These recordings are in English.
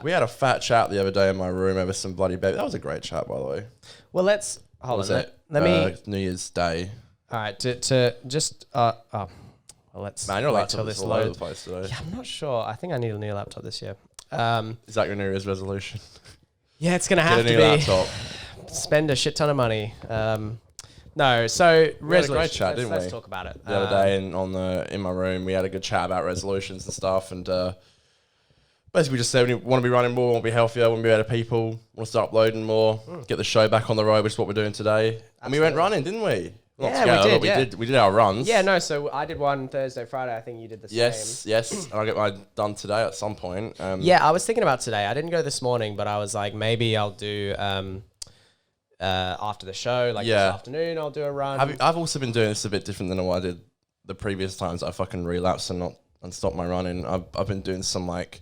We had a fat chat the other day in my room over some bloody baby. That was a great chat, by the way. Well, let's hold on. Let me New Year's Day. All right, to just well, let's Man, your wait laptop till is this all over the loads. place today. Yeah, I'm not sure. I think I need a new laptop this year. Is that your New Year's resolution? Yeah, it's gonna have Get a to new be. laptop. Spend a shit ton of money. No, so We had a great resolution. chat, didn't Let's we? talk about it. The other day in my room, we had a good chat about resolutions and stuff, and basically we just said we want to be running more, want to be healthier, want to be better people, want to start uploading more, get the show back on the road, which is what we're doing today. And we went running, didn't we? Not Yeah, together, we did, but yeah. we did our runs. Yeah, no. So I did one Thursday, Friday. I think you did the same. Yes. And I'll get mine done today at some point. Yeah, I was thinking about today. I didn't go this morning, but I was like, maybe I'll do after the show, like this afternoon, I'll do a run. I've also been doing this a bit different than what I did the previous times. I fucking relapsed and stopped my running. I've been doing some like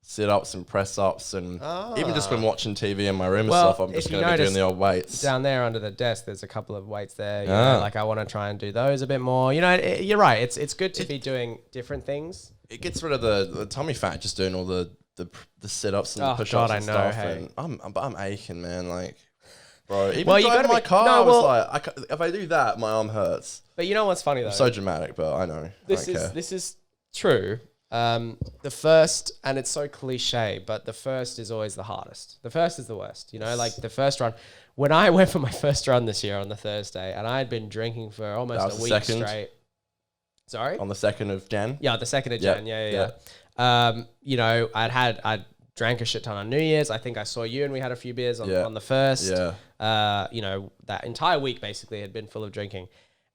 sit-ups and press-ups and even just when watching TV in my room and stuff, I'm just going to be doing the old weights. Down there under the desk, there's a couple of weights there. You know, like I want to try and do those a bit more. You know, you're right. It's good to be doing different things. It gets rid of the tummy fat just doing all the sit-ups and the push-ups and stuff. Hey. And I'm aching, man. Like, bro, even driving my car, I was like, if I do that, my arm hurts. But you know what's funny though? I'm so dramatic, but I know. This is true. The first, and it's so cliche, but the first is always the hardest. The first is the worst. You know, like the first run. When I went for my first run this year on the Thursday, and I had been drinking for almost a week straight. Sorry? On the 2nd of Jan? Yeah, the 2nd of Jan. Yeah. You know, I drank a shit ton on New Year's. I think I saw you and we had a few beers on the 1st. Yeah. You know, that entire week basically had been full of drinking.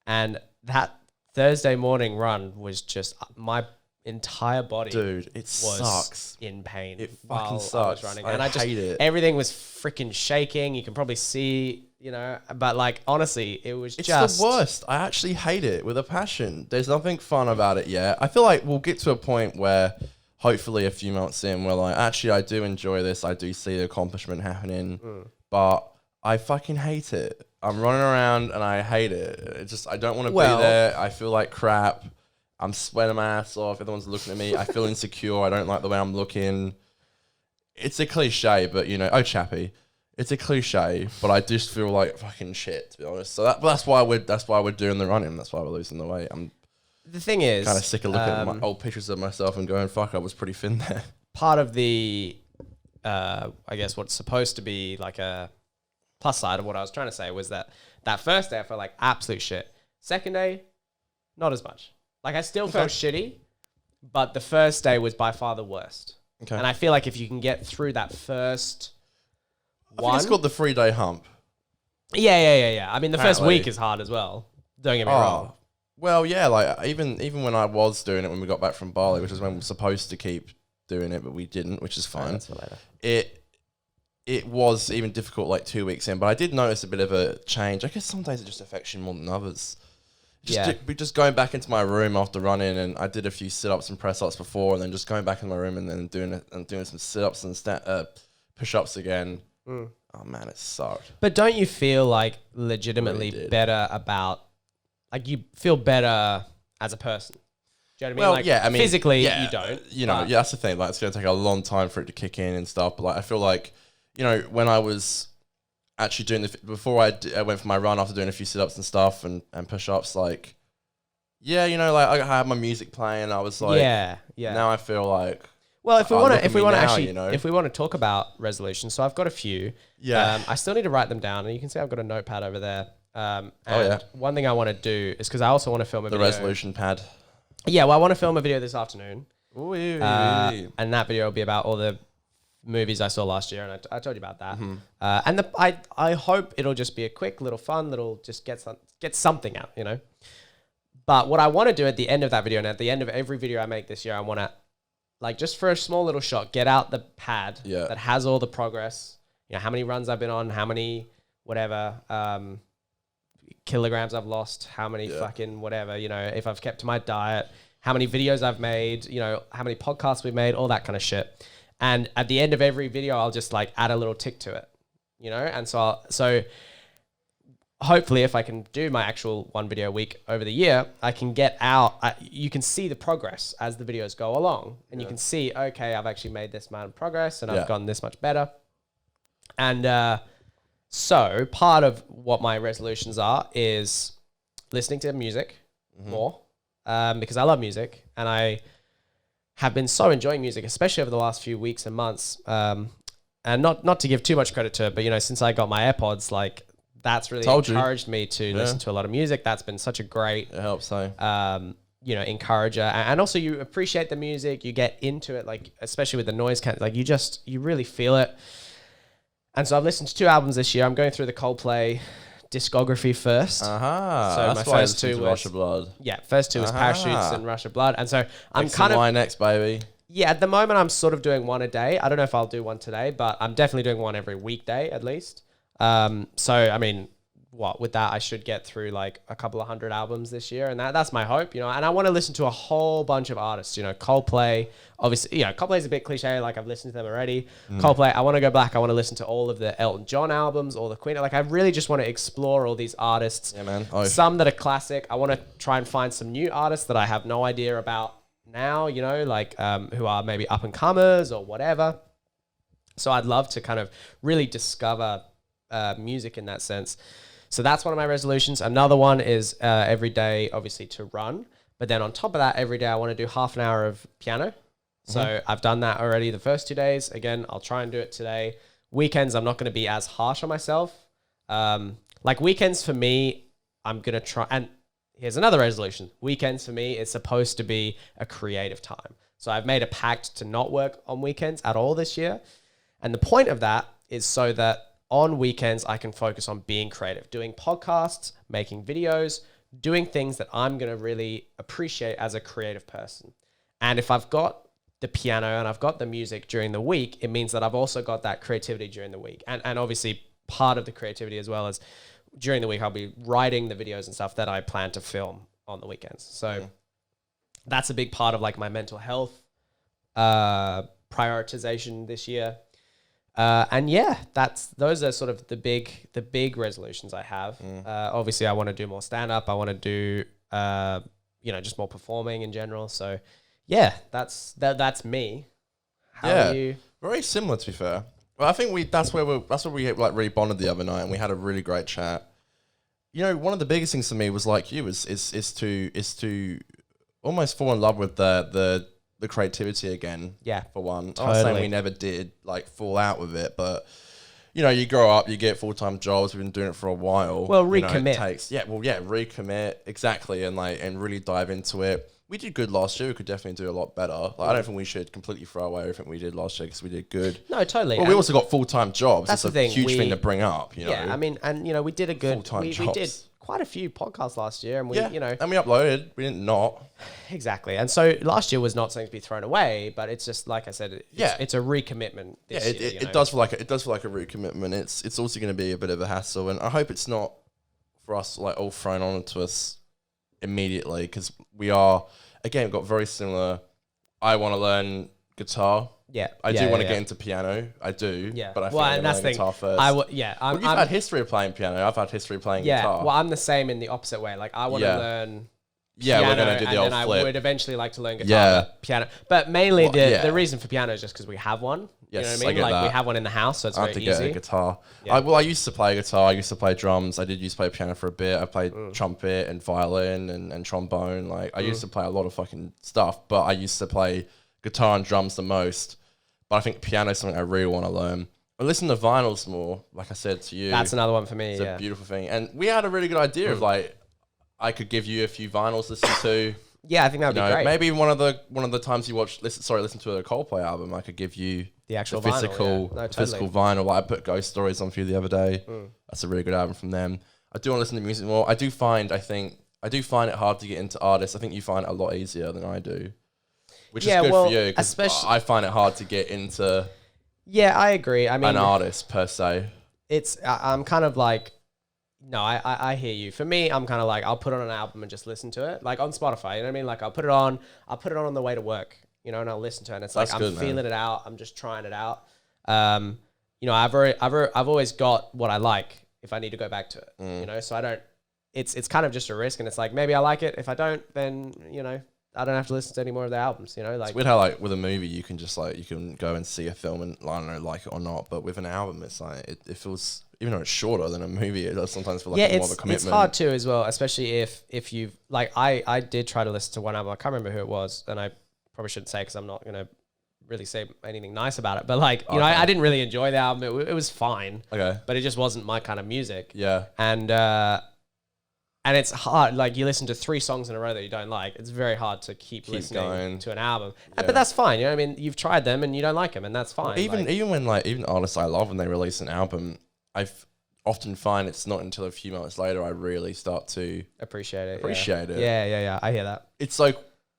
And that Thursday morning run was just my entire body. Dude, it sucks. In pain. It fucking sucks. Running. I hate it. Everything was freaking shaking. You can probably see, you know, but like honestly, it's the worst. I actually hate it with a passion. There's nothing fun about it yet. I feel like we'll get to a point where hopefully a few months in, we're like, actually, I do enjoy this. I do see the accomplishment happening, but I fucking hate it. I'm running around and I hate it. I don't want to be there. I feel like crap. I'm sweating my ass off. Everyone's looking at me. I feel insecure. I don't like the way I'm looking. It's a cliche, but you know, chappy. It's a cliche, but I just feel like fucking shit, to be honest. So that's why we're doing the running. That's why we're losing the weight. The thing is, kind of sick of looking at my old pictures of myself and going, fuck, I was pretty thin there. Part of the, I guess what's supposed to be like a plus side of what I was trying to say was that first day I felt like absolute shit. Second day, not as much. Like I still felt shitty, but the first day was by far the worst. Okay. And I feel like if you can get through that first I think it's called the 3-day hump. Yeah. I mean, the first week is hard as well. Don't get me wrong. Well, yeah, like even when I was doing it when we got back from Bali, which is when we were supposed to keep doing it, but we didn't, which is fine. It was even difficult like 2 weeks in, but I did notice a bit of a change. I guess some days it just affects you more than others. Just going back into my room after running, and I did a few sit-ups and press-ups before, and then just going back in my room and then doing some sit-ups and push-ups again. Oh man, it sucked. But don't you feel like legitimately better about, like you feel better as a person? Do you know what I mean? Well, like, yeah, I mean, physically you don't. You know, that's the thing. Like, it's going to take a long time for it to kick in and stuff. But like, I feel like, you know, when I was actually doing before I went for my run after doing a few sit-ups and stuff and push-ups, like, yeah, you know, like I had my music playing. I was like, yeah. Now I feel like, well, if we want to talk about resolutions, so I've got a few. Yeah. I still need to write them down, and you can see I've got a notepad over there. One thing I want to do is because I also want to film a video. The resolution pad. Yeah, well, I want to film a video this afternoon. And that video will be about all the movies I saw last year, and I told you about that. And I hope it'll just be a quick little fun that'll just get something out, you know. But what I want to do at the end of that video, and at the end of every video I make this year, I want to, like, just for a small little shot, get out the pad that has all the progress. You know, how many runs I've been on, how many whatever kilograms I've lost, how many fucking whatever, you know, if I've kept to my diet, how many videos I've made, you know, how many podcasts we've made, all that kind of shit. And at the end of every video, I'll just like add a little tick to it, you know? And so hopefully if I can do my actual one video a week over the year, I can get out, you can see the progress as the videos go along, and you can see, okay, I've actually made this amount of progress and I've gotten this much better. And so part of what my resolutions are is listening to music more, because I love music and I have been so enjoying music, especially over the last few weeks and months. And not to give too much credit to it, but you know, since I got my AirPods, like that's really encouraged me to listen to a lot of music. That's been such a great, it helps, so you know, encourager. And also you appreciate the music, you get into it, like especially with the noise like you really feel it. And so I've listened to 2 albums this year. I'm going through the Coldplay discography first. So that's my first 2 was Rush of Blood. Yeah, first 2 was Parachutes and Rush of Blood. And so I'm X kind and of Y next, baby. Yeah, at the moment I'm sort of doing 1 a day. I don't know if I'll do 1 today, but I'm definitely doing 1 every weekday at least. So I mean, with that I should get through like a couple of 100 albums this year, and that's my hope, you know. And I want to listen to a whole bunch of artists, you know. Coldplay, obviously, you know, Coldplay's a bit cliche, like I've listened to them already. Coldplay, I want to go back, I want to listen to all of the Elton John albums, all the Queen, like I really just want to explore all these artists. Yeah, man. Some that are classic. I want to try and find some new artists that I have no idea about now, you know, like who are maybe up and comers or whatever. So I'd love to kind of really discover music in that sense. So that's one of my resolutions. Another one is every day, obviously, to run. But then on top of that, every day I want to do half an hour of piano. So I've done that already the first 2 days. Again, I'll try and do it today. Weekends, I'm not going to be as harsh on myself. Like weekends for me, I'm going to try. And here's another resolution. Weekends for me is supposed to be a creative time. So I've made a pact to not work on weekends at all this year. And the point of that is so that on weekends, I can focus on being creative, doing podcasts, making videos, doing things that I'm going to really appreciate as a creative person. And if I've got the piano and I've got the music during the week, it means that I've also got that creativity during the week. And obviously part of the creativity as well as during the week, I'll be writing the videos and stuff that I plan to film on the weekends. So that's a big part of like my mental health prioritization this year. And yeah, those are sort of the big resolutions I have. Obviously I want to do more stand up. I want to do, you know, just more performing in general. So yeah, that's me. How are you? Very similar, to be fair. Well, I think that's where we like really bonded the other night, and we had a really great chat. You know, one of the biggest things for me was like you is to almost fall in love with the creativity again. Yeah. For one. Totally. I'm not saying we never did like fall out with it, but you know, you grow up, you get full-time jobs, we've been doing it for a while. Well, recommit. recommit. Recommit. Exactly. And really dive into it. We did good last year. We could definitely do a lot better. Like, I don't think we should completely throw away everything we did last year because we did good. No, totally. Well, we also got full-time jobs. That's it's the a thing. huge thing to bring up, you know? Yeah, I mean, and you know, we did a good Full-time we jobs. did quite a few podcasts last year, and we Yeah, you know, and we uploaded. We didn't not. exactly. And so last year was not something to be thrown away, but it's just like I said, it's a recommitment. Yeah, This year, it does feel like a recommitment. It's also going to be a bit of a hassle, and I hope it's not for us like all thrown onto us immediately, because we are again got very similar. I want to learn guitar. Yeah, I do want to get into piano. I do. Yeah, but I think I'm learn guitar first. You've had history of playing piano. I've had history of playing guitar. Well, I'm the same in the opposite way. Like I want to learn. Yeah, piano, we're gonna do the old and flip. I would eventually like to learn guitar, but piano. But mainly the reason for piano is just because we have one. Yes, you know what I I mean? get Like that. we have one in the house, so it's I very have to easy. get a guitar. Yeah. I used to play guitar. I used to play drums. I did used to play piano for a bit. I played trumpet and violin and trombone. Like I used to play a lot of fucking stuff, but I used to play guitar and drums the most. But I think piano is something I really want to learn. I listen to vinyls more, like I said to you. That's another one for me. It's a beautiful thing. And we had a really good idea of like, I could give you a few vinyls to listen to. Yeah, I think that would be great. Maybe one of the times you listen to a Coldplay album, I could give you the actual physical vinyl. Like I put Ghost Stories on for you the other day. That's a really good album from them. I do want to listen to music more. I do find it hard to get into artists. I think you find it a lot easier than I do. Which is good for you, because I find it hard to get into I agree. I mean, an artist per se. I'm kind of like, no, I hear you. For me, I'm kind of like, I'll put on an album and just listen to it. Like on Spotify, you know what I mean? Like I'll put it on on the way to work, you know, and I'll listen to it. And it's like, I'm feeling it out. I'm just trying it out. You know, I've always got what I like. if I need to go back to it, you know? So I don't, it's kind of just a risk, and it's like, maybe I like it. If I don't, then, you know, I don't have to listen to any more of their albums, you know? Like, it's weird how, like, with a movie, you can just, like, you can go and see a film and, I don't know, like it or not. But with an album, it's like, it feels, even though it's shorter than a movie, it does sometimes feel like more of a commitment. It's hard too as well, especially if you've, like, I did try to listen to one album. I can't remember who it was, and I probably shouldn't say because I'm not going to really say anything nice about it. But, like, you know, I didn't really enjoy the album. It was fine. Okay. But it just wasn't my kind of music. Yeah. And it's hard. Like, you listen to 3 songs in a row that you don't like. It's very hard to keep listening going to an album. Yeah. But that's fine. You know what I mean? You've tried them and you don't like them, and that's fine. Even when, like, even artists I love, when they release an album, I've often find it's not until a few months later I really start to appreciate it. Yeah. I hear that. It's so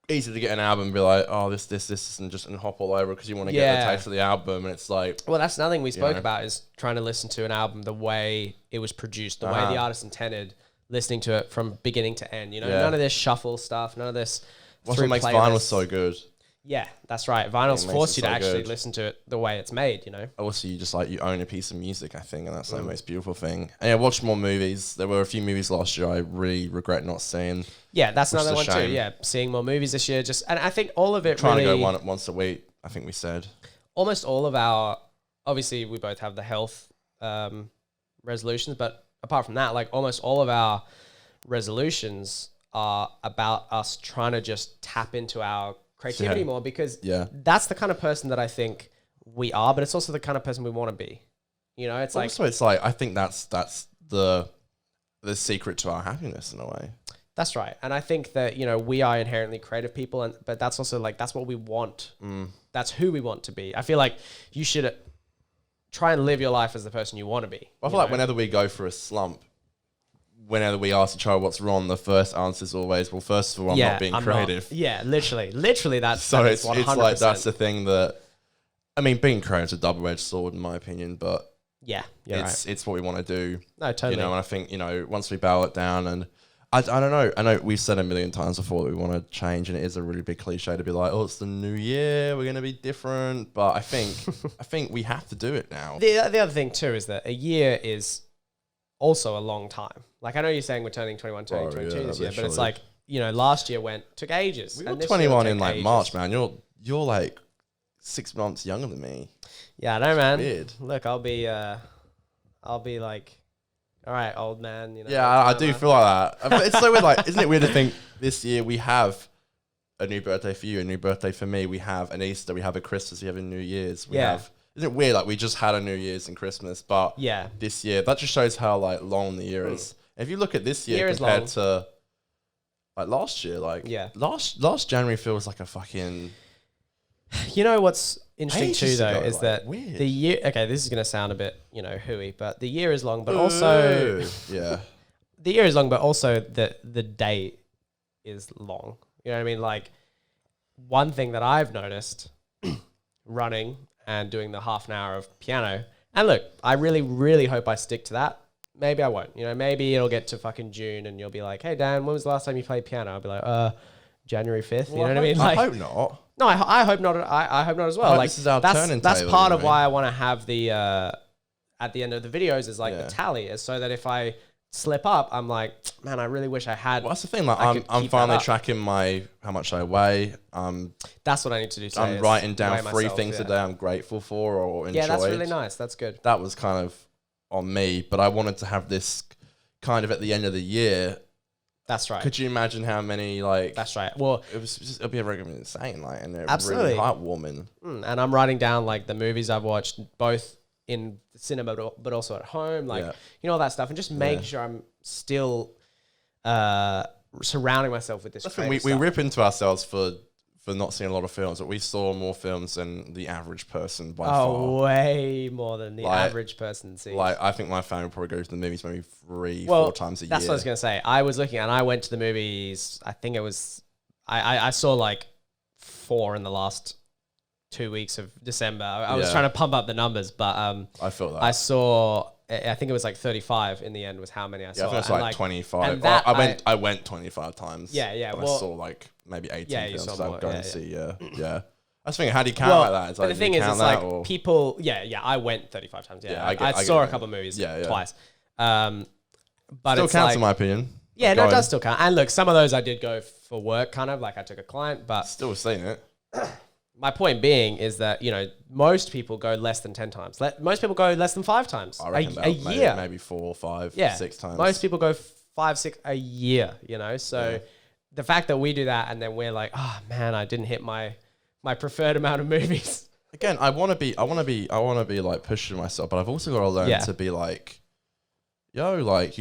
easy to get an album and be like, oh, this, and just hop all over because you want to get the taste of the album. And it's like, well, that's another thing we spoke about, is trying to listen to an album the way it was produced, the way the artist intended, listening to it from beginning to end. You know, none of this shuffle stuff, none of this. What's what makes vinyl so good? Yeah, that's right. Vinyls force you to actually listen to it the way it's made, you know? Also, you just, like, you own a piece of music, I think, and that's the most beautiful thing. And I watched more movies. There were a few movies last year I really regret not seeing. Yeah, that's another one too. Yeah, seeing more movies this year. And I think all of it trying to go once a week, I think we said. Almost all of our, obviously we both have the health resolutions, but apart from that, like, almost all of our resolutions are about us trying to just tap into our creativity more, because that's the kind of person that I think we are, but it's also the kind of person we want to be. You know, it's also, it's like, I think that's the secret to our happiness in a way. That's right. And I think that, you know, we are inherently creative people, but that's also, like, that's what we want. That's who we want to be. I feel like you should try and live your life as the person you want to be. I feel like whenever we go through a slump, whenever we ask each other what's wrong, the first answer is always, well, first of all, I'm not being creative. Literally that's so it's 100%. Like, that's the thing that, I mean, being creative is a double-edged sword in my opinion, but it's what we want to do. No, totally. You know, and I think, you know, once we bow it down, and I don't know, I know we've said a million times before that we want to change, and it is a really big cliche to be like, oh, it's the new year, we're going to be different, but I think we have to do it now. The other thing too is that a year is also a long time. Like, I know you're saying we're turning 21, turning 22 this year, but it's like, you know, last year took ages. We were 21 in, like, March, man. You're like 6 months younger than me. Yeah, I know, man. Weird. Look, I'll be like, all right, old man. You know. Yeah, I do feel like that. But it's so weird. Like, isn't it weird to think this year we have a new birthday for you, a new birthday for me. We have an Easter, we have a Christmas, we have a New Year's. We have. Isn't it weird? Like, we just had a New Year's and Christmas, but this year, that just shows how, like, long the year is. If you look at this year compared to, like, last year, like, last January feels like a fucking. You know what's interesting too, though, is that weird. the year. Okay, this is going to sound a bit, you know, hooey, but the year is long, but also the year is long, but also the day is long. You know what I mean? Like, one thing that I've noticed running and doing the half an hour of piano, and look, I really, really hope I stick to that. Maybe I won't. You know, maybe it'll get to fucking June and you'll be like, hey, Dan, when was the last time you played piano? I'll be like, January 5th. You know what I mean? Like, I hope not. No, I hope not. I hope not as well. Like, this is our that's part of why I want to have the at the end of the videos is like the tally, is so that if I slip up, I'm like, man, I really wish I had. Well, that's the thing. Like, I'm finally tracking how much I weigh. That's what I need to do today. I'm writing down 3 things a day I'm grateful for or enjoyed. Yeah, that's really nice. That's good. That was kind of on me, but I wanted to have this kind of at the end of the year. That's right. Could you imagine how many, like... That's right. Well... It'll be insane, like, and they're absolutely really heartwarming. And I'm writing down, like, the movies I've watched, both in the cinema but also at home, like, you know, all that stuff, and just make sure I'm still surrounding myself with this creative we rip into ourselves for not seeing a lot of films, but we saw more films than the average person by far. Oh, way more than the average person sees. Like, I think my family probably goes to the movies maybe 4 times a year. That's what I was going to say. I was looking and I went to the movies, I think it was, I saw like 4 in the last 2 weeks of December. I was trying to pump up the numbers, but I felt that. I think it was like 35 in the end was how many I saw. Yeah, I think it was like 25. I went 25 times. Yeah. But I saw like maybe 18 films that I'm going to see. Yeah. I was thinking, how do you count like that? But the thing is, it's like people... Yeah, I went 35 times. Yeah, I saw a couple of movies twice. But Still it's counts like, in my opinion. yeah, no, it Going. does still count. And look, some of those I did go for work, kind of like I took a client, but Still seen it. my point being is that, you know, most people go less than 10 times. Most people go less than 5 times I reckon a year. maybe 4, 5, Yeah. 6 times. Most people go 5, 6 a year, you know? So the fact that we do that and then we're like, oh man, I didn't hit my preferred amount of movies. Again, I want to be like pushing myself, but I've also got to learn to be like, yo, like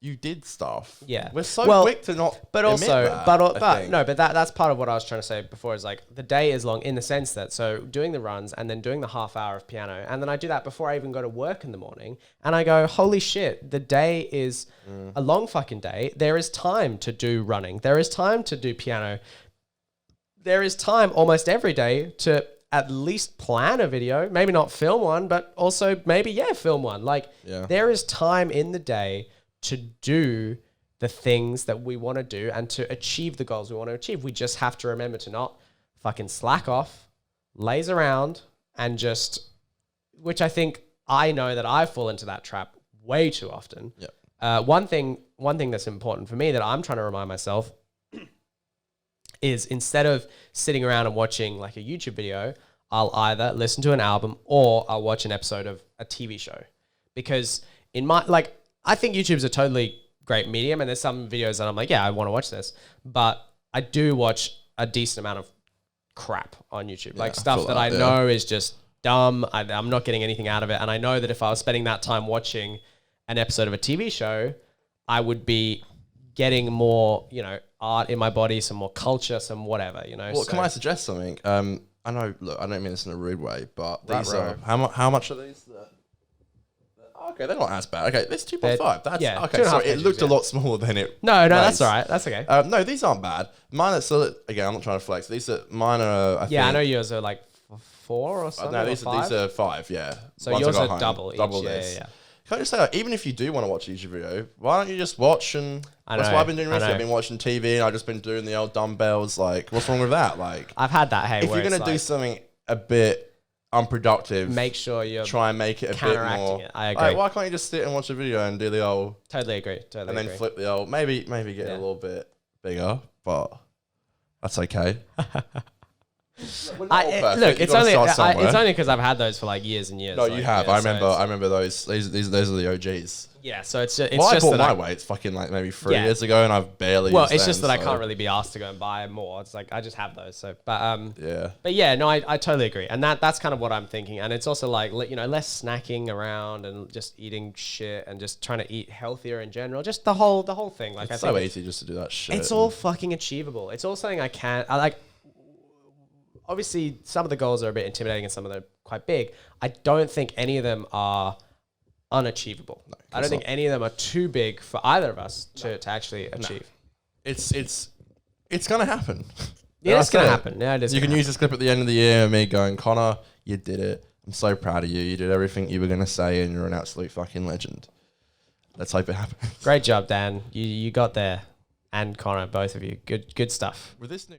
you did stuff. Yeah. We're so quick to not But admit also, that, but that's part of what I was trying to say before is like the day is long in the sense that, so doing the runs and then doing the half hour of piano. And then I do that before I even go to work in the morning. And I go, holy shit, the day is a long fucking day. There is time to do running. There is time to do piano. There is time almost every day to at least plan a video, maybe not film one, but also maybe, film one. Like there is time in the day to do the things that we want to do and to achieve the goals we want to achieve. We just have to remember to not fucking slack off, laze around, and just, which I think I know that I fall into that trap way too often. Yeah. One thing that's important for me that I'm trying to remind myself is instead of sitting around and watching like a YouTube video, I'll either listen to an album or I'll watch an episode of a TV show. Because I think YouTube's a totally great medium, and there's some videos that I'm like, yeah, I want to watch this. But I do watch a decent amount of crap on YouTube, like stuff that I know is just dumb. I'm not getting anything out of it. And I know that if I was spending that time watching an episode of a TV show, I would be getting more, you know, art in my body, some more culture, some whatever, you know. Well, can I suggest something? I know, look, I don't mean this in a rude way, but these are, how much are these? Okay, they're not as bad. Okay, this 2.5. That's okay. So it looked a lot smaller than it. No, that's all right. That's okay. No, these aren't bad. Mine are still, again, I'm not trying to flex. Mine are. I think, I know yours are like 4 or something. No, these are 5. Yeah. So yours are double this. Yeah. Can I just say, like, even if you do want to watch a YouTube video, why don't you just watch and? That's what I've been doing recently. I've been watching TV and I've just been doing the old dumbbells. Like, what's wrong with that? Like, I've had that. Hey, if you're gonna do something a bit unproductive, make sure you're try and make it a bit more. I agree. Like, why can't you just sit and watch a video and do the old? Totally agree. And then flip the old. Maybe get it a little bit bigger, but that's okay. It's only because I've had those for like years and years. No, you have. I remember those. Those are the OGs. Yeah, so it's just I bought my weights fucking like maybe 3 years ago, and I've barely. Well, it's just that I can't really be asked to go and buy more. It's like I just have those. So, but no, I totally agree, and that's kind of what I'm thinking. And it's also like, you know, less snacking around and just eating shit and just trying to eat healthier in general. Just the whole thing. Like, it's so easy just to do that shit. It's all fucking achievable. It's all something I like. Obviously, some of the goals are a bit intimidating and some of them are quite big. I don't think any of them are unachievable. No, I don't think any of them are too big for either of us to actually achieve. It's gonna happen. Yeah, it's gonna happen. Yeah, it is. You can use this clip at the end of the year of me going, Connor, you did it. I'm so proud of you. You did everything you were gonna say, and you're an absolute fucking legend. Let's hope it happens. Great job, Dan. You got there, and Connor, both of you. Good stuff. With this new